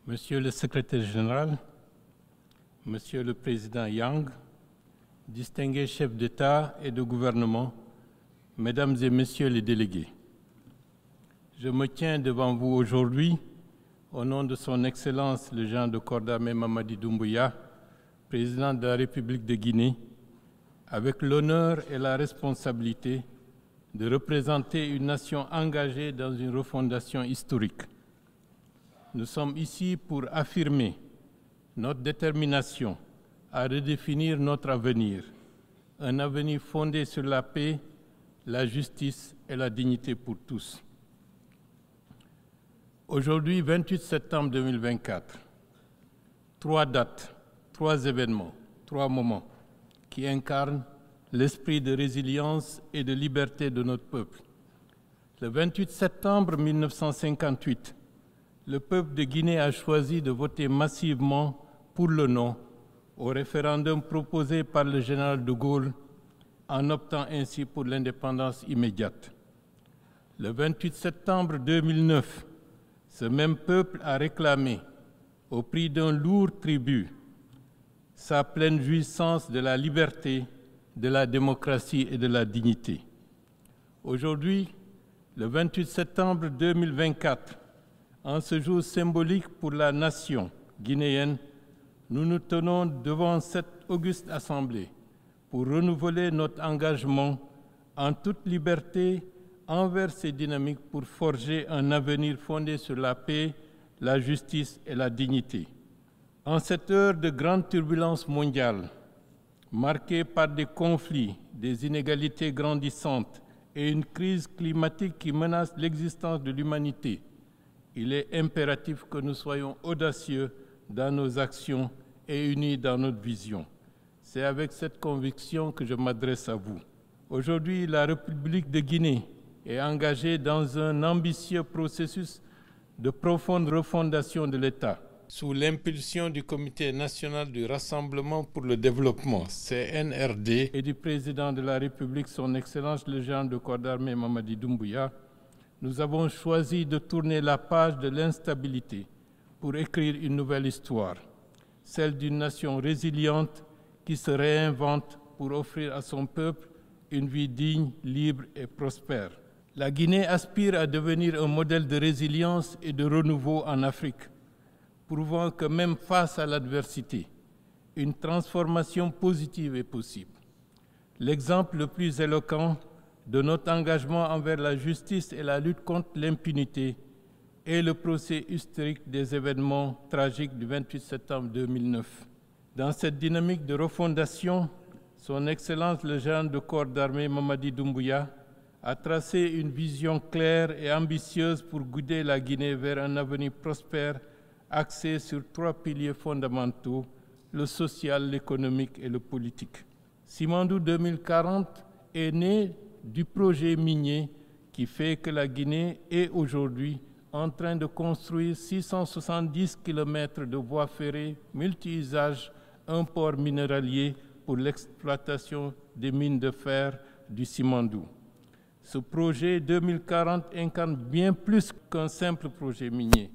Monsieur le secrétaire général, Monsieur le président Yang, distingués chefs d'État et de gouvernement, Mesdames et Messieurs les délégués, je me tiens devant vous aujourd'hui au nom de son Excellence le Général de corps d'armée Mamadi Doumbouya, président de la République de Guinée, avec l'honneur et la responsabilité de représenter une nation engagée dans une refondation historique. Nous sommes ici pour affirmer notre détermination à redéfinir notre avenir, un avenir fondé sur la paix, la justice et la dignité pour tous. Aujourd'hui, 28 septembre 2024, 3 dates, 3 événements, 3 moments qui incarnent l'esprit de résilience et de liberté de notre peuple. Le 28 septembre 1958, le peuple de Guinée a choisi de voter massivement pour le non au référendum proposé par le général de Gaulle en optant ainsi pour l'indépendance immédiate. Le 28 septembre 2009, ce même peuple a réclamé, au prix d'un lourd tribut, sa pleine jouissance de la liberté, de la démocratie et de la dignité. Aujourd'hui, le 28 septembre 2024, en ce jour symbolique pour la nation guinéenne, nous nous tenons devant cette auguste assemblée pour renouveler notre engagement en toute liberté envers ces dynamiques pour forger un avenir fondé sur la paix, la justice et la dignité. En cette heure de grande turbulence mondiale, marquée par des conflits, des inégalités grandissantes et une crise climatique qui menace l'existence de l'humanité, il est impératif que nous soyons audacieux dans nos actions et unis dans notre vision. C'est avec cette conviction que je m'adresse à vous. Aujourd'hui, la République de Guinée est engagée dans un ambitieux processus de profonde refondation de l'État, sous l'impulsion du Comité national du Rassemblement pour le développement, CNRD, et du président de la République, son Excellence le Général de corps d'armée Mamadi Doumbouya. Nous avons choisi de tourner la page de l'instabilité pour écrire une nouvelle histoire, celle d'une nation résiliente qui se réinvente pour offrir à son peuple une vie digne, libre et prospère. La Guinée aspire à devenir un modèle de résilience et de renouveau en Afrique, prouvant que même face à l'adversité, une transformation positive est possible. L'exemple le plus éloquent de notre engagement envers la justice et la lutte contre l'impunité est le procès historique des événements tragiques du 28 septembre 2009. Dans cette dynamique de refondation, son Excellence le Général de corps d'armée Mamadi Doumbouya a tracé une vision claire et ambitieuse pour guider la Guinée vers un avenir prospère axé sur 3 piliers fondamentaux, le social, l'économique et le politique. Simandou 2040 est né du projet minier qui fait que la Guinée est aujourd'hui en train de construire 670 km de voies ferrées multi-usages, un port minéralier pour l'exploitation des mines de fer du Simandou. Ce projet 2040 incarne bien plus qu'un simple projet minier.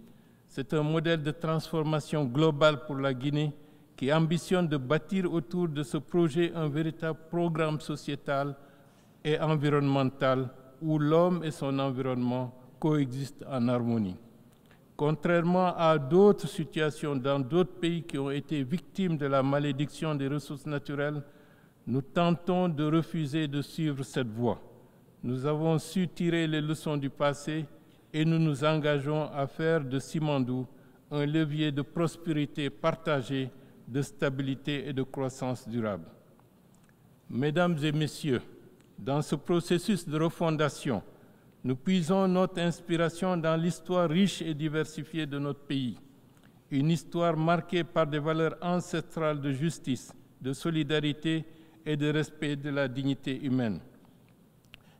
C'est un modèle de transformation globale pour la Guinée qui ambitionne de bâtir autour de ce projet un véritable programme sociétal et environnemental où l'homme et son environnement coexistent en harmonie. Contrairement à d'autres situations dans d'autres pays qui ont été victimes de la malédiction des ressources naturelles, nous tentons de refuser de suivre cette voie. Nous avons su tirer les leçons du passé et nous nous engageons à faire de Simandou un levier de prospérité partagée, de stabilité et de croissance durable. Mesdames et Messieurs, dans ce processus de refondation, nous puisons notre inspiration dans l'histoire riche et diversifiée de notre pays, une histoire marquée par des valeurs ancestrales de justice, de solidarité et de respect de la dignité humaine.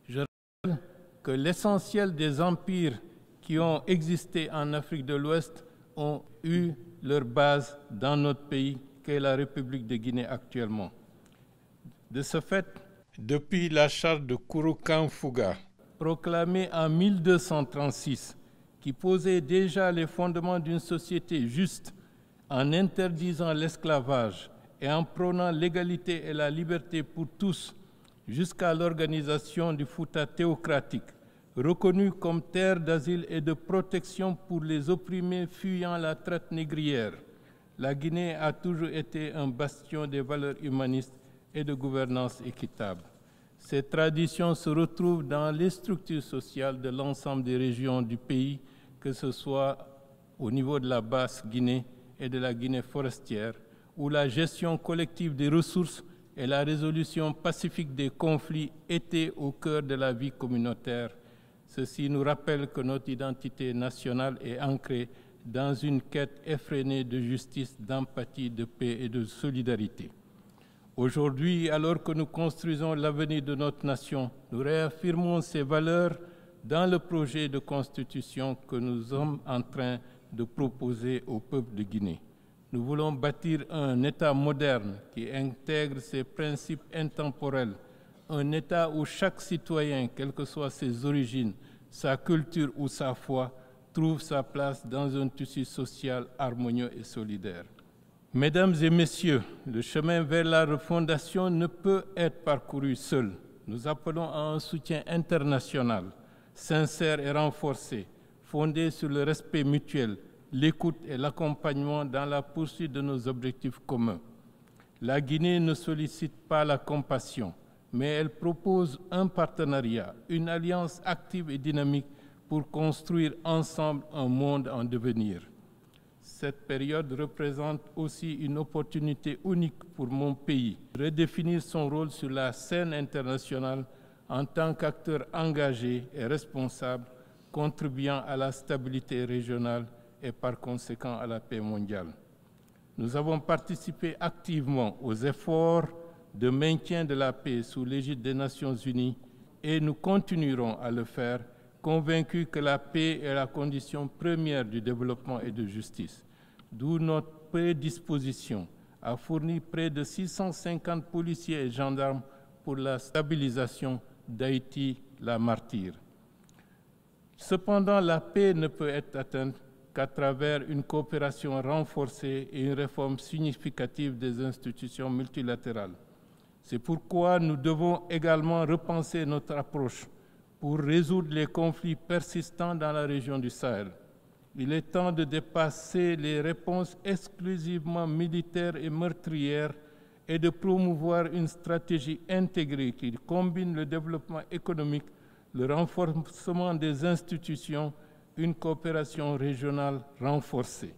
Je rappelle que l'essentiel des empires qui ont existé en Afrique de l'Ouest ont eu leur base dans notre pays, qu'est la République de Guinée actuellement. De ce fait, depuis la charte de Kouroukan Fouga, proclamée en 1236, qui posait déjà les fondements d'une société juste en interdisant l'esclavage et en prônant l'égalité et la liberté pour tous, jusqu'à l'organisation du Fouta théocratique, reconnu comme terre d'asile et de protection pour les opprimés fuyant la traite négrière. La Guinée a toujours été un bastion des valeurs humanistes et de gouvernance équitable. Ces traditions se retrouvent dans les structures sociales de l'ensemble des régions du pays, que ce soit au niveau de la Basse-Guinée et de la Guinée forestière, où la gestion collective des ressources et la résolution pacifique des conflits étaient au cœur de la vie communautaire. Ceci nous rappelle que notre identité nationale est ancrée dans une quête effrénée de justice, d'empathie, de paix et de solidarité. Aujourd'hui, alors que nous construisons l'avenir de notre nation, nous réaffirmons ces valeurs dans le projet de constitution que nous sommes en train de proposer au peuple de Guinée. Nous voulons bâtir un État moderne qui intègre ces principes intemporels, un État où chaque citoyen, quelles que soient ses origines, sa culture ou sa foi, trouve sa place dans un tissu social harmonieux et solidaire. Mesdames et messieurs, le chemin vers la refondation ne peut être parcouru seul. Nous appelons à un soutien international, sincère et renforcé, fondé sur le respect mutuel, l'écoute et l'accompagnement dans la poursuite de nos objectifs communs. La Guinée ne sollicite pas la compassion, mais elle propose un partenariat, une alliance active et dynamique pour construire ensemble un monde en devenir. Cette période représente aussi une opportunité unique pour mon pays de redéfinir son rôle sur la scène internationale en tant qu'acteur engagé et responsable, contribuant à la stabilité régionale et par conséquent à la paix mondiale. Nous avons participé activement aux efforts de maintien de la paix sous l'égide des Nations Unies et nous continuerons à le faire, convaincus que la paix est la condition première du développement et de justice. D'où notre prédisposition à fournir près de 650 policiers et gendarmes pour la stabilisation d'Haïti, la martyre. Cependant, la paix ne peut être atteinte qu'à travers une coopération renforcée et une réforme significative des institutions multilatérales. C'est pourquoi nous devons également repenser notre approche pour résoudre les conflits persistants dans la région du Sahel. Il est temps de dépasser les réponses exclusivement militaires et meurtrières et de promouvoir une stratégie intégrée qui combine le développement économique, le renforcement des institutions, une coopération régionale renforcée.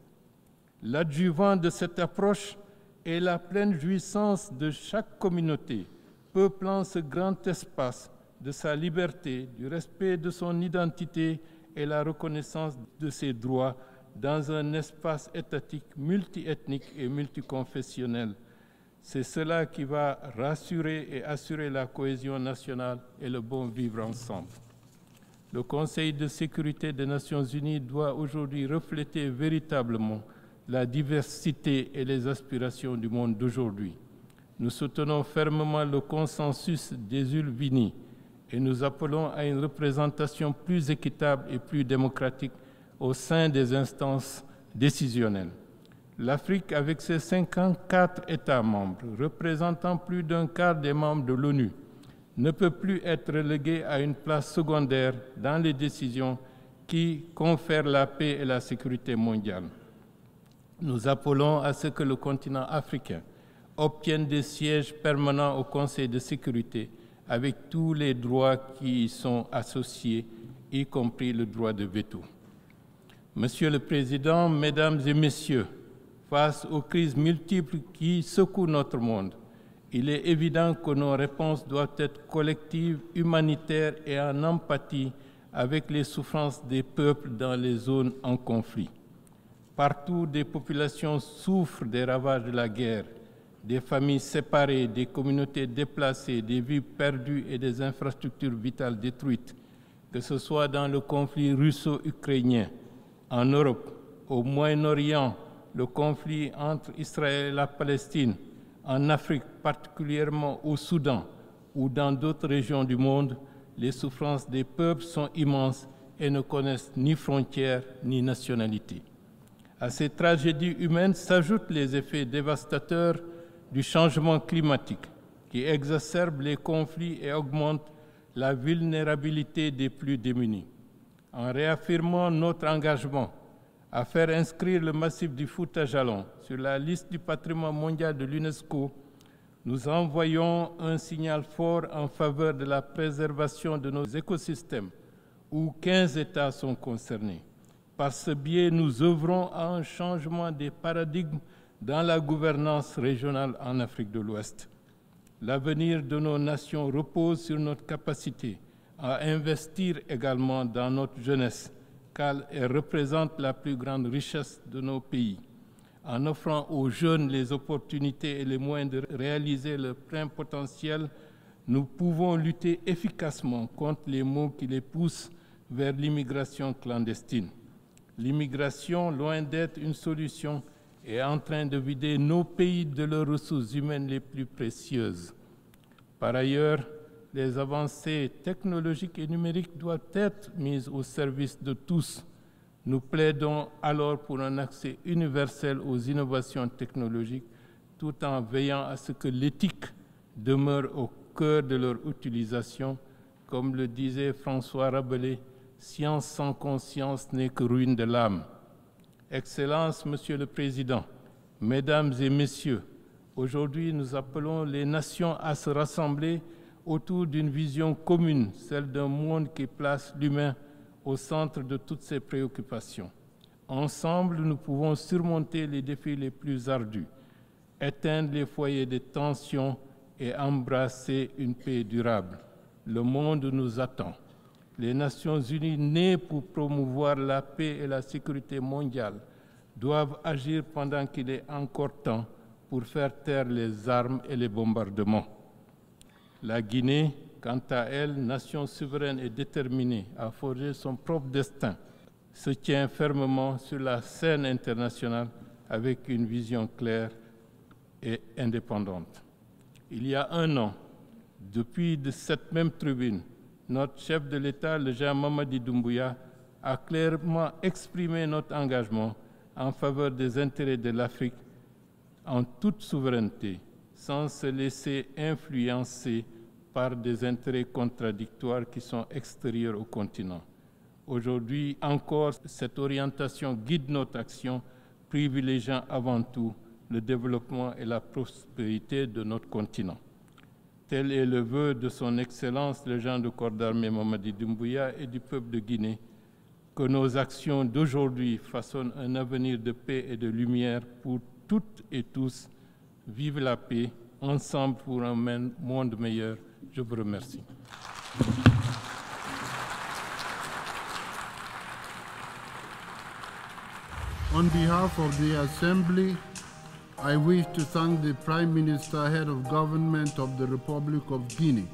L'adjuvant de cette approche est la pleine jouissance de chaque communauté, peuplant ce grand espace de sa liberté, du respect de son identité et la reconnaissance de ses droits dans un espace étatique multiethnique et multiconfessionnel. C'est cela qui va rassurer et assurer la cohésion nationale et le bon vivre ensemble. Le Conseil de sécurité des Nations Unies doit aujourd'hui refléter véritablement la diversité et les aspirations du monde d'aujourd'hui. Nous soutenons fermement le consensus des Ulvini et nous appelons à une représentation plus équitable et plus démocratique au sein des instances décisionnelles. L'Afrique, avec ses 54 États membres, représentant plus d'un quart des membres de l'ONU, ne peut plus être reléguée à une place secondaire dans les décisions qui confèrent la paix et la sécurité mondiale. Nous appelons à ce que le continent africain obtienne des sièges permanents au Conseil de sécurité avec tous les droits qui y sont associés, y compris le droit de veto. Monsieur le Président, Mesdames et Messieurs, face aux crises multiples qui secouent notre monde, il est évident que nos réponses doivent être collectives, humanitaires et en empathie avec les souffrances des peuples dans les zones en conflit. Partout, des populations souffrent des ravages de la guerre, des familles séparées, des communautés déplacées, des vies perdues et des infrastructures vitales détruites, que ce soit dans le conflit russo-ukrainien, en Europe, au Moyen-Orient, le conflit entre Israël et la Palestine, en Afrique, particulièrement au Soudan ou dans d'autres régions du monde, les souffrances des peuples sont immenses et ne connaissent ni frontières ni nationalité. À ces tragédies humaines s'ajoutent les effets dévastateurs du changement climatique qui exacerbe les conflits et augmente la vulnérabilité des plus démunis. En réaffirmant notre engagement à faire inscrire le massif du Fouta Djallon sur la liste du patrimoine mondial de l'UNESCO, nous envoyons un signal fort en faveur de la préservation de nos écosystèmes, où 15 États sont concernés. Par ce biais, nous œuvrons à un changement des paradigmes dans la gouvernance régionale en Afrique de l'Ouest. L'avenir de nos nations repose sur notre capacité à investir également dans notre jeunesse, car elle représente la plus grande richesse de nos pays. En offrant aux jeunes les opportunités et les moyens de réaliser leur plein potentiel, nous pouvons lutter efficacement contre les maux qui les poussent vers l'immigration clandestine. L'immigration, loin d'être une solution, est en train de vider nos pays de leurs ressources humaines les plus précieuses. Par ailleurs, les avancées technologiques et numériques doivent être mises au service de tous. Nous plaidons alors pour un accès universel aux innovations technologiques, tout en veillant à ce que l'éthique demeure au cœur de leur utilisation. Comme le disait François Rabelais, « Science sans conscience n'est que ruine de l'âme ». Excellences, Monsieur le Président, Mesdames et Messieurs, aujourd'hui nous appelons les nations à se rassembler autour d'une vision commune, celle d'un monde qui place l'humain au centre de toutes ses préoccupations. Ensemble, nous pouvons surmonter les défis les plus ardus, éteindre les foyers de tensions et embrasser une paix durable. Le monde nous attend. Les Nations Unies, nées pour promouvoir la paix et la sécurité mondiale, doivent agir pendant qu'il est encore temps pour faire taire les armes et les bombardements. La Guinée, quant à elle, nation souveraine et déterminée à forger son propre destin, se tient fermement sur la scène internationale avec une vision claire et indépendante. Il y a un an, depuis de cette même tribune, notre chef de l'État, le général Mamadi Doumbouya, a clairement exprimé notre engagement en faveur des intérêts de l'Afrique en toute souveraineté, sans se laisser influencer par des intérêts contradictoires qui sont extérieurs au continent. Aujourd'hui encore, cette orientation guide notre action, privilégiant avant tout le développement et la prospérité de notre continent. Tel est le vœu de son Excellence, le général de corps d'armée Mamadi Doumbouya et du peuple de Guinée, que nos actions d'aujourd'hui façonnent un avenir de paix et de lumière pour toutes et tous. Vive la paix, ensemble pour un monde meilleur. Je vous remercie. On behalf of the Assembly, I wish to thank the Prime Minister, Head of Government of the Republic of Guinea,